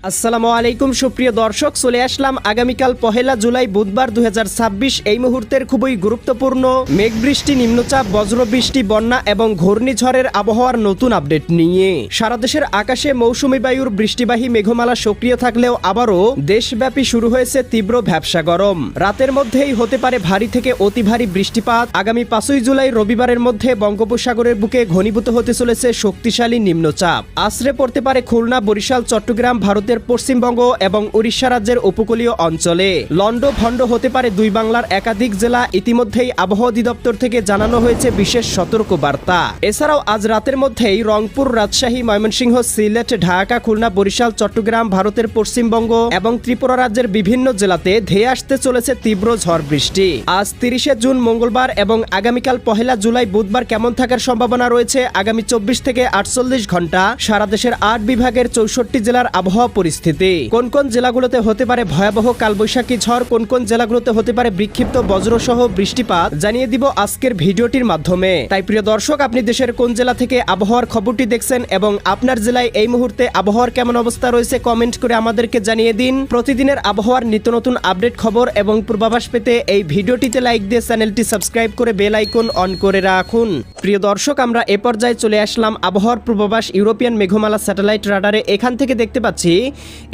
আসসালামু আলাইকুম সুপ্রিয় দর্শক, চলে আসলাম আগামীকাল 1 জুলাই বুধবার 2026 এই মুহূর্তের খুবই গুরুত্বপূর্ণ মেঘ বৃষ্টি, নিম্নচাপ, বজ্রবৃষ্টি, বন্যা এবং ঘূর্ণিঝড়ের আবহাওয়ার নতুন আপডেট নিয়ে। সারা দেশের আকাশে মৌসুমী বায়ুর বৃষ্টিবাহী মেঘমালা সক্রিয় থাকলেও আবারও দেশব্যাপী শুরু হয়েছে তীব্র ভ্যাপসা গরম। রাতের মধ্যেই হতে পারে ভারী থেকে অতি ভারী বৃষ্টিপাত। আগামী 5 জুলাই রবিবারের মধ্যে বঙ্গোপসাগরের বুকে ঘনীভূত হতে চলেছে শক্তিশালী নিম্নচাপ। আছড়ে পড়তে পারে খুলনা, বরিশাল, চট্টগ্রাম, ভারতের পশ্চিমবঙ্গ এবং উড়িষ্যা রাজ্যের উপকূলীয় অঞ্চলে। লন্ডভন্ড হতে পারে দুই বাংলার একাধিক জেলা। ইতিমধ্যেই আবহাওয়া অধিদপ্তর থেকে জানানো হয়েছে বিশেষ সতর্ক বার্তা। এছাড়াও আজ রাতের মধ্যেই রংপুর, রাজশাহী, ময়মনসিংহ, সিলেট, ঢাকা, খুলনা, বরিশাল, চট্টগ্রাম, ভারতের পশ্চিমবঙ্গ এবং ত্রিপুরা রাজ্যের বিভিন্ন জেলাতে ধেয়ে আসতে চলেছে তীব্র ঝড় বৃষ্টি। আজ 30 জুন মঙ্গলবার এবং আগামীকাল 1 জুলাই বুধবার কেমন থাকার সম্ভাবনা রয়েছে আগামী 24 থেকে 48 ঘন্টা সারা দেশের 8 বিভাগের 64 জেলার আবহাওয়া পরিস্থিতি। কোন কোন জেলাগুলোতে হতে পারে ভয়াবহ কালবৈশাখী ঝড়, কোন কোন জেলাগুলোতে হতে পারে বিক্ষিপ্ত বজ্রসহ বৃষ্টিপাত জানিয়ে দিব আজকের ভিডিওটির মাধ্যমে। তাই প্রিয় দর্শক, আপনি দেশের কোন জেলা থেকে আবহাওয়ার খবরটি দেখছেন এবং আপনার জেলায় এই মুহূর্তে আবহাওয়ার কেমন অবস্থা রয়েছে কমেন্ট করে আমাদেরকে জানিয়ে দিন। প্রতিদিনের আবহাওয়ার নিত্য নতুন আপডেট খবর এবং পূর্বাভাস পেতে এই ভিডিওটিতে লাইক দিয়ে চ্যানেলটি সাবস্ক্রাইব করে বেল আইকন অন করে রাখুন। প্রিয় দর্শক, আমরা এ পর্যায়ে চলে আসলাম আবহাওয়ার পূর্বাভাস ইউরোপিয়ান মেঘমালা স্যাটেলাইট রাডারে। এখান থেকে দেখতে পাচ্ছি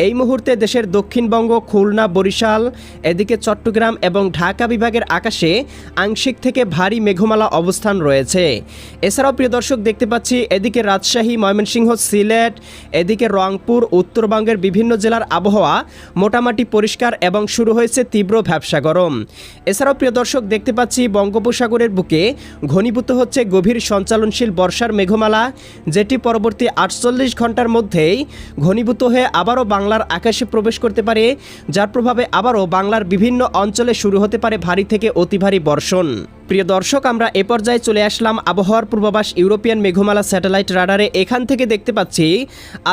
এই মুহূর্তে দেশের দক্ষিণবঙ্গ, খুলনা, বরিশাল, এদিকে চট্টগ্রাম এবং ঢাকা বিভাগের আকাশে আংশিক থেকে ভারী মেঘমালা অবস্থান রয়েছে। এছাড়াও প্রিয় দর্শক দেখতে পাচ্ছি এদিকে রাজশাহী, ময়মনসিংহ, সিলেট, এদিকে রংপুর, উত্তরবঙ্গের বিভিন্ন জেলার আবহাওয়া মোটামুটি পরিষ্কার এবং শুরু হয়েছে তীব্র ভ্যাপসা গরম। এছাড়াও প্রিয় দর্শক দেখতে পাচ্ছি বঙ্গোপসাগরের বুকে ঘনীভূত হচ্ছে গভীর সঞ্চালনশীল বর্ষার মেঘমালা, যেটি পরবর্তী 48 ঘন্টার মধ্যেই ঘনীভূত হয়ে আবারও বাংলার আকাশে প্রবেশ করতে পারে, যার প্রভাবে আবারও বাংলার বিভিন্ন অঞ্চলে শুরু হতে পারে ভারী থেকে অতি ভারী বর্ষণ। প্রিয় দর্শক, আমরা এ পর্যায়ে চলে আসলাম আবহাওয়ার পূর্বাভাস ইউরোপিয়ান মেঘমালা স্যাটেলাইট রাডারে। এখান থেকে দেখতে পাচ্ছি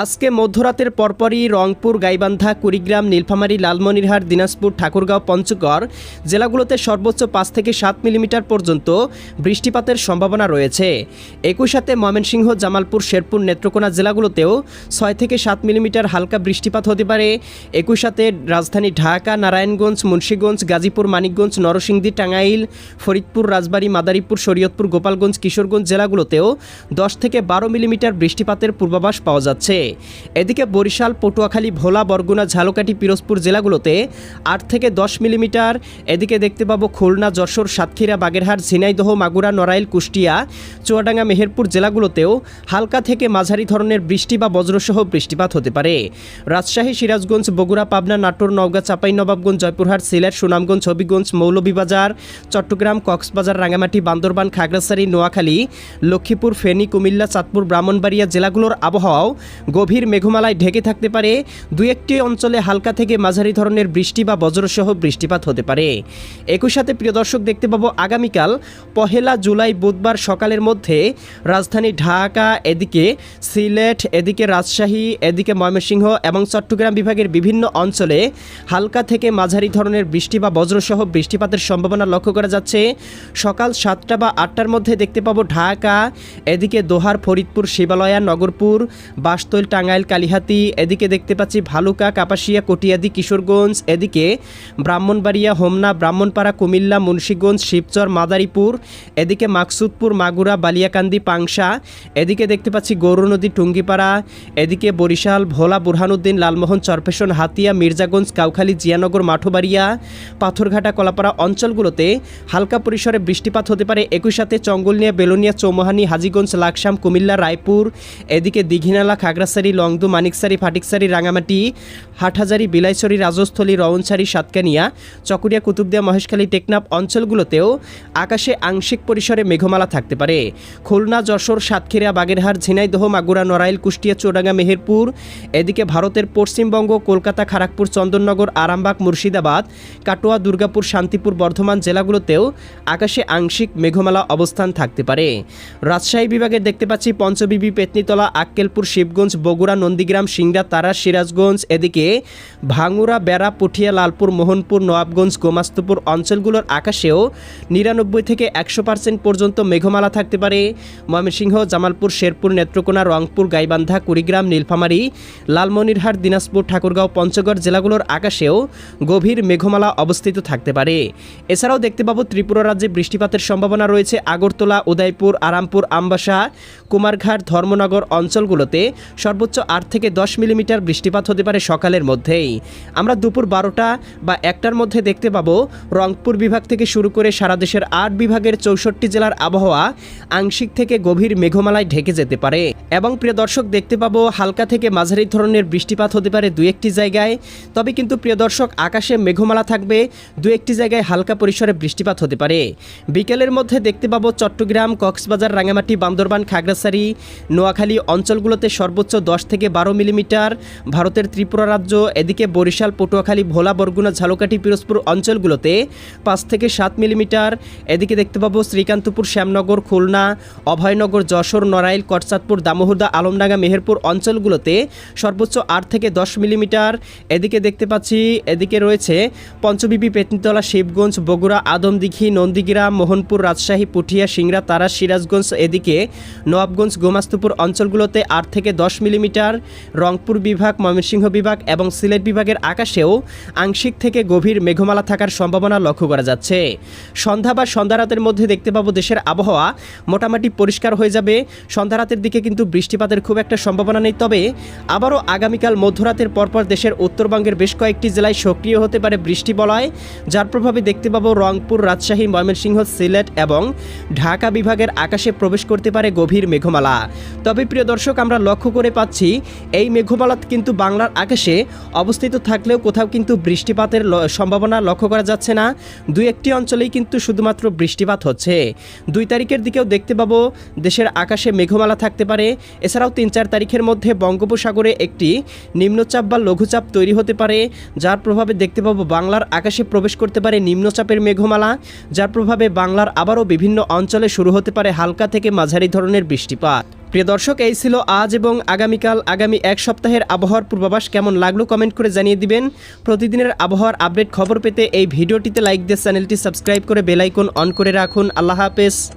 আজকে মধ্যরাতের পরপরই রংপুর, গাইবান্ধা, কুড়িগ্রাম, নীলফামারী, লালমনিরহাট, দিনাজপুর, ঠাকুরগাঁও, পঞ্চগড় জেলাগুলোতে সর্বোচ্চ 5 থেকে 7 মিলিমিটার পর্যন্ত বৃষ্টিপাতের সম্ভাবনা রয়েছে। একই সাথে ময়মনসিংহ, জামালপুর, শেরপুর, নেত্রকোনা জেলাগুলোতেও 6 থেকে 7 মিলিমিটার হালকা বৃষ্টিপাত হতে পারে। একই সাথে রাজধানী ঢাকা, নারায়ণগঞ্জ, মুন্সিগঞ্জ, গাজীপুর, মানিকগঞ্জ, নরসিংদী, টাঙ্গাইল, ফরিদপুর, রাজবাড়ী, মাদারীপুর, শরীয়তপুর, গোপালগঞ্জ, কিশোরগঞ্জ জেলাগুলোতেও 10 থেকে 12 মিলিমিটার বৃষ্টিপাতের পূর্বাভাস পাওয়া যাচ্ছে। এদিকে বরিশাল, পটুয়াখালী, ভোলা, বরগুনা, ঝালকাঠি, পিরোজপুর জেলাগুলোতে 8 থেকে 10 মিলিমিটার। এদিকে দেখতে পাবো খুলনা, যশোর, সাতক্ষীরা, বাগেরহাট, ঝিনাইদহ, মাগুরা, নড়াইল, কুষ্টিয়া, চুয়াডাঙ্গা, মেহেরপুর জেলাগুলোতেও হালকা থেকে মাঝারি ধরনের বৃষ্টি বা বজ্রসহ বৃষ্টিপাত হতে পারে। রাজশাহী, সিরাজগঞ্জ, বগুড়া, পাবনা, নাটোর, নওগাঁ, চাঁপাইনবাবগঞ্জ, জয়পুরহাট, সিলেট, সুনামগঞ্জ, হবিগঞ্জ, মৌলভীবাজার, চট্টগ্রাম, কক্সবাজার, রাঙ্গামাটি, বান্দরবান, খাগড়াছড়ি, নোয়াখালী, লক্ষ্মীপুর, ফেনী, কুমিল্লা, চাঁদপুর, ব্রাহ্মণবাড়িয়া জেলাগুলোর আবহাওয়াও গভীর মেঘমালায় ঢেকে থাকতে পারে। 2-1টি অঞ্চলে হালকা থেকে মাঝারি ধরনের বৃষ্টি বা বজ্রসহ বৃষ্টিপাত হতে পারে। একই সাথে প্রিয় দর্শক দেখতে পাবো আগামীকাল 1 জুলাই বুধবার সকালের মধ্যে রাজধানী ঢাকা, এদিকে সিলেট, এদিকে রাজশাহী, এদিকে ময়মনসিংহ এবং চট্টগ্রাম বিভাগের বিভিন্ন অঞ্চলে হালকা থেকে মাঝারি ধরনের বৃষ্টি বা বজ্রসহ বৃষ্টিপাতের সম্ভাবনা লক্ষ্য করা যাচ্ছে। সকাল 7টা বা 8টার মধ্যে দেখতে পাবো ঢাকা, এদিকে দোহার, ফরিদপুর, শিবালয়া, নগরপুর, বাসতৈল, টাঙ্গাইল, কালিহাতী, এদিকে দেখতে পাচ্ছি ভালুকা, কাপাসিয়া, কটিয়াদি, কিশোরগঞ্জ, এদিকে ব্রাহ্মণবাড়িয়া, হোমনা, ব্রাহ্মণপাড়া, কুমিল্লা, মুন্সিগঞ্জ, শিবচর, মাদারীপুর, এদিকে মাকসুদপুর, মাগুরা, বালিয়াকান্দি, পাংশা, এদিকে দেখতে পাচ্ছি গৌরনদী, টুঙ্গিপাড়া, এদিকে বরিশাল, ভোলা, বুরহানুদ্দিন, লালমোহন, চরপেশন, হাতিয়া, মির্জাগঞ্জ, কাউখালী, জিয়ানগর, মাঠবাড়িয়া, পাথরঘাটা, কলাপাড়া অঞ্চলগুলোতে হালকা পরিসরে বৃষ্টিপাত হতে পারে। একই সাথে চঙ্গলনিয়া, বেলোনিয়া, চৌমোহানি, হাজীগঞ্জ, লাকসাম, কুমিল্লা, রায়পুর, এদিকে দীঘিনালা, খাগড়াছড়ি, লংদু, মানিকছড়ি, ফাটিকছড়ি, রাঙামাটি, হাটহাজারি, বিলাইছড়ি, রাজস্থলী, রওনছড়ি, সাতকানিয়া, চকরিয়া, কুতুবদিয়া, মহেশখালী, টেকনাফ অঞ্চলগুলোতেও আকাশে আংশিক পরিসরে মেঘমালা থাকতে পারে। খুলনা, যশোর, সাতক্ষীরা, বাগেরহাট, ঝিনাইদহ, মাগুরা, নড়াইল, কুষ্টিয়া, চুয়াডাঙ্গা, মেহেরপুর, এদিকে ভারতের পশ্চিমবঙ্গ, কলকাতা, খড়গপুর, চন্দননগর, আরামবাগ, মুর্শিদাবাদ, কাটোয়া, দুর্গাপুর, শান্তিপুর, বর্ধমান জেলাগুলোতেও আকাশে আংশিক মেঘমালা অবস্থান থাকতে পারে। রাজশাহী বিভাগে দেখতে পাচ্ছি পঞ্চবিবি, পেতনিতলা, আক্কেলপুর, শিবগঞ্জ, বগুড়া, নন্দীগ্রাম, সিংড়া, তারা, সিরাজগঞ্জ, এদিকে ভাঙ্গুড়া, বেড়া, পুঠিয়া, লালপুর, মোহনপুর, নবাবগঞ্জ, গোমাস্তপুর অঞ্চলগুলোর আকাশেও 99 থেকে 100% পর্যন্ত মেঘমালা থাকতে পারে। ময়মনসিংহ, জামালপুর, শেরপুর, নেত্রকোনা, রংপুর, গাইবান্ধা, কুড়িগ্রাম, নীলফামারী, লালমনিরহাট, দিনাজপুর, ঠাকুরগাঁও, পঞ্চগড় জেলাগুলোর আকাশেও গভীর মেঘমালা অবস্থিত থাকতে পারে। এছাড়াও দেখতে পাবো ত্রিপুরা রাজ্যে বৃষ্টিপাতের সম্ভাবনা রয়েছে। আগরতলা, উদয়পুর, আরামপুর, আমবাসা, কুমারঘাট, ধর্মনগর অঞ্চলগুলোতে সর্বোচ্চ 8 থেকে 10 মিলিমিটার বৃষ্টিপাত হতে পারে সকালের মধ্যেই। আমরা দুপুর 12টা বা 1টার মধ্যে দেখতে পাবো রংপুর বিভাগ থেকে শুরু করে সারা দেশের 8 বিভাগের 64 জেলার আবহাওয়া আংশিক থেকে গভীর মেঘমালায় ঢেকে যেতে পারে। এবং প্রিয় দর্শক দেখতে পাবো হালকা থেকে মাঝারি ধরনের বৃষ্টিপাত হতে পারে 2-1টি জায়গায়। তবে কিন্তু প্রিয় দর্শক আকাশে মেঘমালা থাকবে, 2-1টি জায়গায় হালকা পরিসরে বৃষ্টিপাত হতে পারে। বিকেলের মধ্যে দেখতে পাবো চট্টগ্রাম, কক্সবাজার, রাঙামাটি, বান্দরবান, খাগড়াছড়ি, নোয়াখালী অঞ্চলগুলোতে সর্বোচ্চ 10 থেকে 12 মিলিমিটার। ভারতের ত্রিপুরা রাজ্য, এদিকে বরিশাল, পটুয়াখালী, ভোলা, বরগুনা, ঝালকাঠি, পিরোজপুর অঞ্চলগুলোতে 5 থেকে 7 মিলিমিটার। এদিকে দেখতে পাবো শ্রীকান্তপুর, শ্যামনগর, খুলনা, অভয়নগর, যশোর, নড়াইল, কটচাঁদপুর, দামোহদা, আলমডাঙ্গা, মেহেরপুর অঞ্চলগুলোতে সর্বোচ্চ 8 থেকে 10 মিলিমিটার। এদিকে দেখতে পাচ্ছি এদিকে রয়েছে পঞ্চবিবি, পেতনিতলা, শিবগঞ্জ, বগুড়া, আদমদিঘি, নন্দীগ্রাম, মোহনপুর, রাজশাহী, পুঠিয়া, সিংড়া, তারা, সিরাজগঞ্জ, এদিকে নবাবগঞ্জ, গোমাস্তপুর অঞ্চলগুলোতে 8 থেকে 10 মিলিমিটার। রংপুর বিভাগ, ময়মনসিংহ বিভাগ এবং সিলেট বিভাগের আকাশেও আংশিক থেকে গভীর মেঘমালা থাকার সম্ভাবনা লক্ষ্য করা যাচ্ছে। সন্ধ্যা বা সন্ধ্যা রাতের মধ্যে দেখতে পাবো দেশের আবহাওয়া মোটামুটি পরিষ্কার হয়ে যাবে। সন্ধ্যা রাতের দিকে কিন্তু বৃষ্টিপাতের খুব একটা সম্ভাবনা নেই। তবে আবারও আগামীকাল মধ্যরাতের পরপর দেশের উত্তরবঙ্গের বেশ কয়েকটি জেলায় সক্রিয় হতে পারে বৃষ্টি বলয়, যার প্রভাবে দেখতে পাবো রংপুর, রাজশাহী, ময়মনসিংহ, সিলেট এবং ঢাকা বিভাগের আকাশে প্রবেশ করতে পারে গভীর মেঘমালা। তবে প্রিয় দর্শক আমরা লক্ষ্য করে পাচ্ছি এই মেঘমালা কিন্তু বাংলার আকাশে অবস্থিত থাকলেও কোথাও কিন্তু বৃষ্টিপাতের সম্ভাবনা লক্ষ্য করা যাচ্ছে না। 2-1টি অঞ্চলেই কিন্তু শুধুমাত্র বৃষ্টিপাত হচ্ছে। 2 তারিখের দিকেও দেখতে পাবো দেশের আকাশে মেঘমালা থাকতে পারে। এছাড়াও 3-4 তারিখের মধ্যে বঙ্গোপসাগরে একটি নিম্নচাপ বা লঘুচাপ তৈরি হতে পারে, যার প্রভাবে দেখতে পাবো বাংলার আকাশে প্রবেশ করতে পারে নিম্নচাপের মেঘমালা, যার প্রভাবে বাংলার আবারও বিভিন্ন অঞ্চলে শুরু হতে পারে হালকা থেকে মাঝারি ধরনের বৃষ্টিপাত। প্রিয় দর্শক এই ছিল আজ এবং আগামীকাল আগামী 1 সপ্তাহের আবহাওয়ার পূর্বাভাস। কেমন লাগলো কমেন্ট করে জানিয়ে দিবেন। প্রতিদিনের আবহাওয়ার আপডেট খবর পেতে এই ভিডিওটিতে লাইক দিয়ে চ্যানেলটি সাবস্ক্রাইব করে বেল আইকন অন করে রাখুন। আল্লাহ হাফেজ।